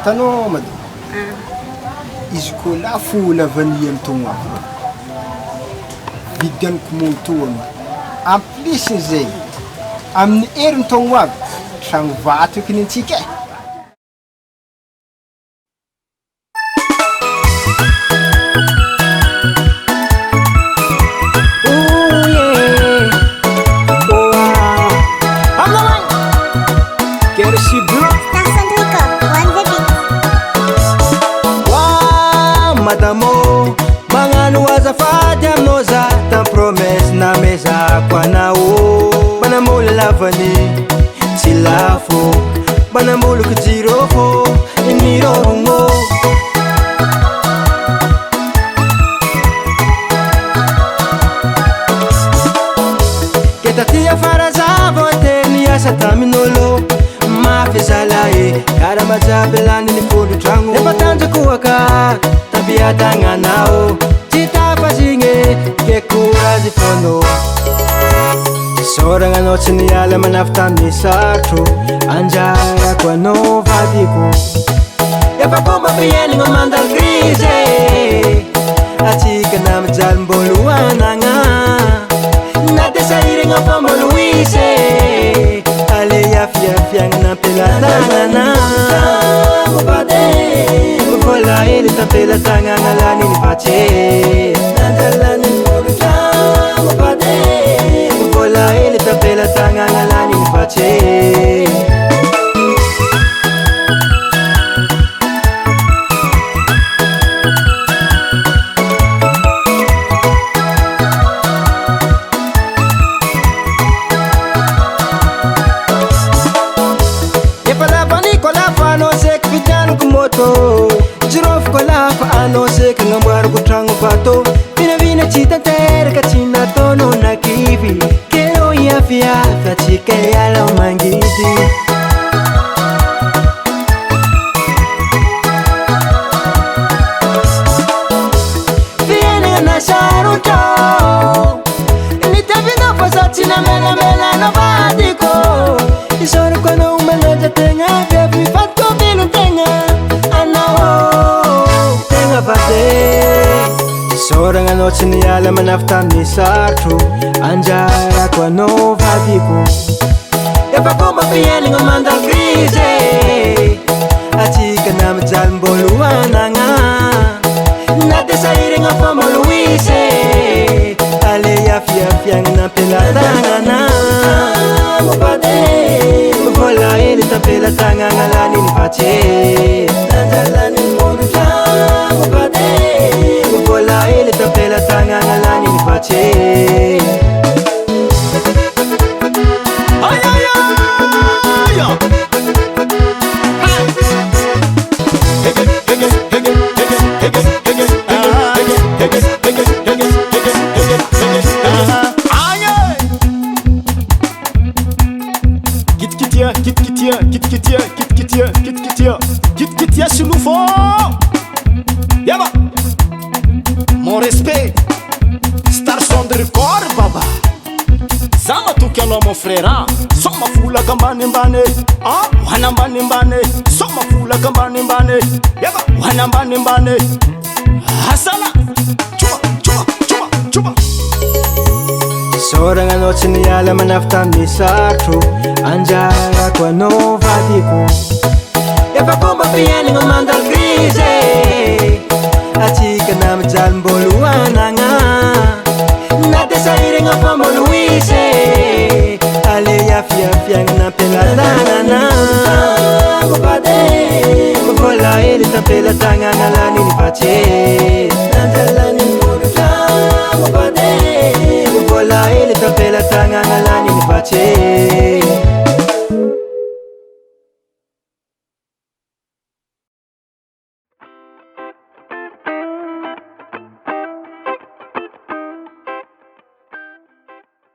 Tanong madu. Izy ko lafo lavany am'togno ako. Vidianiko motono. En plus zay, amin'ny heriny togno aby, tragno vato eky nintsika. KERSY BLANC. Madamo, mangano azafady aminao za ta promesse na mezako anao. Manambola lavany tsy lafo, manamboloko jirofo mirorogno. Ketatia farazava anteny asa tamin'olo mafy zalahy kara majaby lany ny folo tragno. Efa tanjako aka tabiadagnanao tsy tafazigny ke courage fono. Soragnanao tsy niala manafy tamin'ny sarotro, anjarako anao vadiko. Efa fomba fiainagna mandalo krizy, atsika namijalim-bolo anagna na te sahiragna fomba loise. Ale yafiafiagna nampelatanana vola hely tampelatanagna laniny face. Nandalany molotra vola hely tampelatanagna laniny face. Jirofo ko lafa anao seky namboariko tragno vato. Vinavina tsy tanteraka tsy nataonao nakivy, keo iafiafa tsika hiala mangidy. Fiainagna na sarotro, nitavinao fa sa tsy namelamela vadiko. Isorako anao manaja tegna avy mifatiko vilon-tegna anao tegna vade. Soragnanao tsy niala manafy tamin'ny sarotro, anjarako anao vadiko. Efa fomba fiainagna mandalo krizy, atsika namijalim-bolo anagna na te sahiragna fomba loise. Ale yafiafiagna nampelatanana vola hely tampelatanagna laniny face. Nandalany molotra vola hely tampelatanagna laniny face. Kitkitia sur nous fort. Yaba. Mon respect. Star son de record baba. Zama tukialo mon frère. Soma fula kambani mbane. Ah, wana mbani mbane. Soma fula kambani mbane. Yaba, wana mbani mbane. Hasana. Chuba, chuba, chuba, chuba. Soragnanao tsy niala manafy tamin'ny sarotro, anjarako anao vadiko. Efa fomba fiainagna mandalo krizy, atsika namijalim-bolo anagna na te sahiragna fomba loise. Ale yafiafiagna nampelatanana vola hely tampelatanagna laniny face.